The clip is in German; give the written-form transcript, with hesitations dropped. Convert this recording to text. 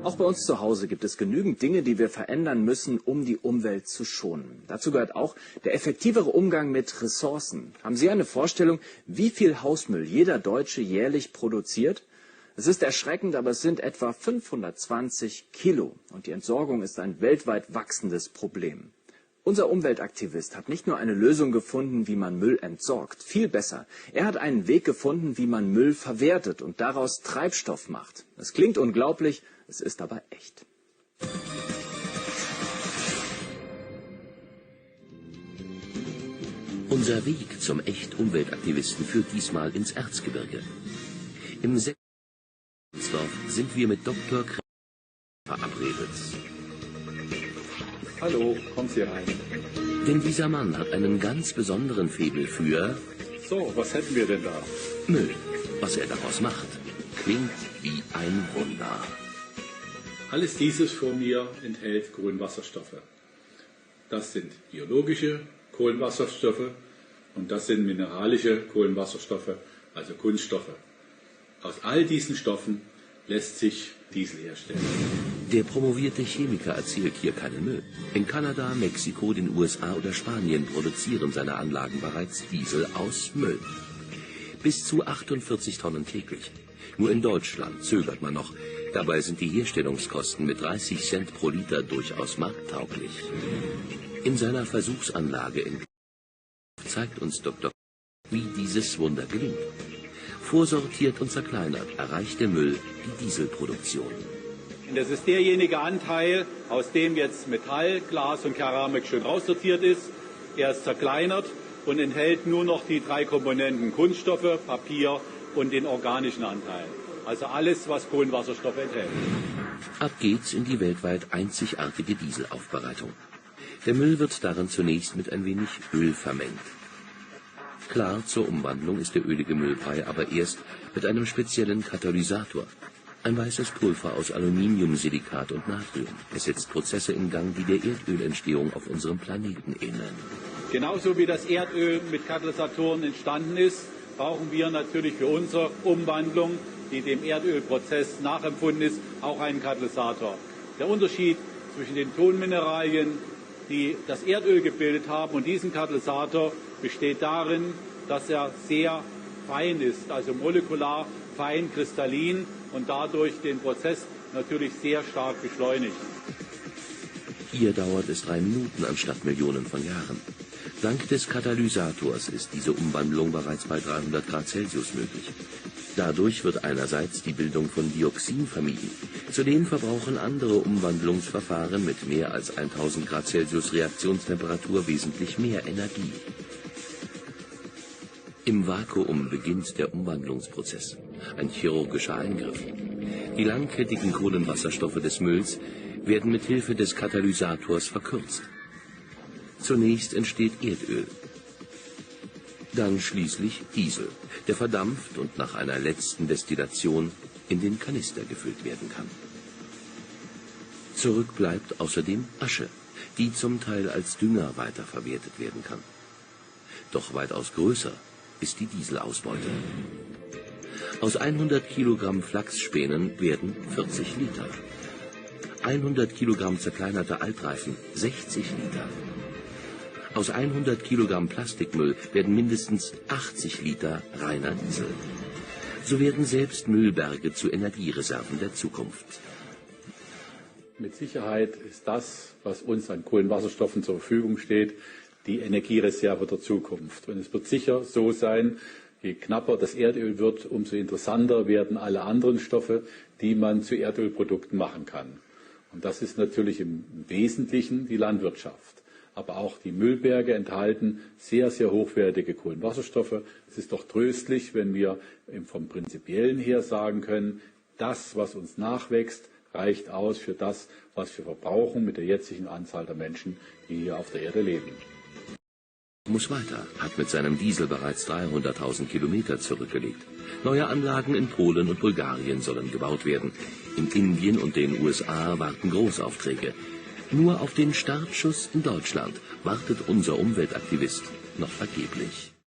Auch bei uns zu Hause gibt es genügend Dinge, die wir verändern müssen, um die Umwelt zu schonen. Dazu gehört auch der effektivere Umgang mit Ressourcen. Haben Sie eine Vorstellung, wie viel Hausmüll jeder Deutsche jährlich produziert? Es ist erschreckend, aber es sind etwa 520 Kilo. Und die Entsorgung ist ein weltweit wachsendes Problem. Unser Umweltaktivist hat nicht nur eine Lösung gefunden, wie man Müll entsorgt. Viel besser. Er hat einen Weg gefunden, wie man Müll verwertet und daraus Treibstoff macht. Es klingt unglaublich, es ist aber echt. Unser Weg zum echt Umweltaktivisten führt diesmal ins Erzgebirge. Im Dorf sind wir mit Dr. verabredet. Hallo, kommen Sie rein. Denn dieser Mann hat einen ganz besonderen Faible für... So, was hätten wir denn da? Müll. Was er daraus macht, klingt wie ein Wunder. Alles dieses vor mir enthält Kohlenwasserstoffe. Das sind biologische Kohlenwasserstoffe und das sind mineralische Kohlenwasserstoffe, also Kunststoffe. Aus all diesen Stoffen lässt sich Diesel herstellen. Der promovierte Chemiker erzählt hier keinen Müll. In Kanada, Mexiko, den USA oder Spanien produzieren seine Anlagen bereits Diesel aus Müll. Bis zu 48 Tonnen täglich. Nur in Deutschland zögert man noch. Dabei sind die Herstellungskosten mit 30 Cent pro Liter durchaus markttauglich. In seiner Versuchsanlage in zeigt uns Dr. wie dieses Wunder gelingt. Vorsortiert und zerkleinert erreicht der Müll die Dieselproduktion. Das ist derjenige Anteil, aus dem jetzt Metall, Glas und Keramik schön raussortiert ist. Er ist zerkleinert und enthält nur noch die 3 Komponenten Kunststoffe, Papier und den organischen Anteil. Also alles, was Kohlenwasserstoffe enthält. Ab geht's in die weltweit einzigartige Dieselaufbereitung. Der Müll wird darin zunächst mit ein wenig Öl vermengt. Klar, zur Umwandlung ist der ölige Müllbrei aber erst mit einem speziellen Katalysator. Ein weißes Pulver aus Aluminium, Silikat und Natrium. Es setzt Prozesse in Gang, die der Erdölentstehung auf unserem Planeten ähneln. Genauso wie das Erdöl mit Katalysatoren entstanden ist, brauchen wir natürlich für unsere Umwandlung, die dem Erdölprozess nachempfunden ist, auch einen Katalysator. Der Unterschied zwischen den Tonmineralien, die das Erdöl gebildet haben, und diesem Katalysator besteht darin, dass er sehr fein ist, also molekular fein, kristallin und dadurch den Prozess natürlich sehr stark beschleunigt. Hier dauert es 3 Minuten anstatt Millionen von Jahren. Dank des Katalysators ist diese Umwandlung bereits bei 300 Grad Celsius möglich. Dadurch wird einerseits die Bildung von Dioxin vermieden. Zudem verbrauchen andere Umwandlungsverfahren mit mehr als 1000 Grad Celsius Reaktionstemperatur wesentlich mehr Energie. Im Vakuum beginnt der Umwandlungsprozess, ein chirurgischer Eingriff. Die langkettigen Kohlenwasserstoffe des Mülls werden mit Hilfe des Katalysators verkürzt. Zunächst entsteht Erdöl, dann schließlich Diesel, der verdampft und nach einer letzten Destillation in den Kanister gefüllt werden kann. Zurück bleibt außerdem Asche, die zum Teil als Dünger weiterverwertet werden kann. Doch weitaus größer ist die Dieselausbeute. Aus 100 Kilogramm Flachsspänen werden 40 Liter. 100 Kilogramm zerkleinerte Altreifen 60 Liter. Aus 100 Kilogramm Plastikmüll werden mindestens 80 Liter reiner Diesel. So werden selbst Müllberge zu Energiereserven der Zukunft. Mit Sicherheit ist das, was uns an Kohlenwasserstoffen zur Verfügung steht, die Energiereserve der Zukunft. Und es wird sicher so sein, je knapper das Erdöl wird, umso interessanter werden alle anderen Stoffe, die man zu Erdölprodukten machen kann. Und das ist natürlich im Wesentlichen die Landwirtschaft. Aber auch die Müllberge enthalten sehr, sehr hochwertige Kohlenwasserstoffe. Es ist doch tröstlich, wenn wir vom Prinzipiellen her sagen können, das, was uns nachwächst, reicht aus für das, was wir verbrauchen mit der jetzigen Anzahl der Menschen, die hier auf der Erde leben. Muss weiter, hat mit seinem Diesel bereits 300.000 Kilometer zurückgelegt. Neue Anlagen in Polen und Bulgarien sollen gebaut werden. In Indien und den USA warten Großaufträge. Nur auf den Startschuss in Deutschland wartet unser Umweltaktivist noch vergeblich.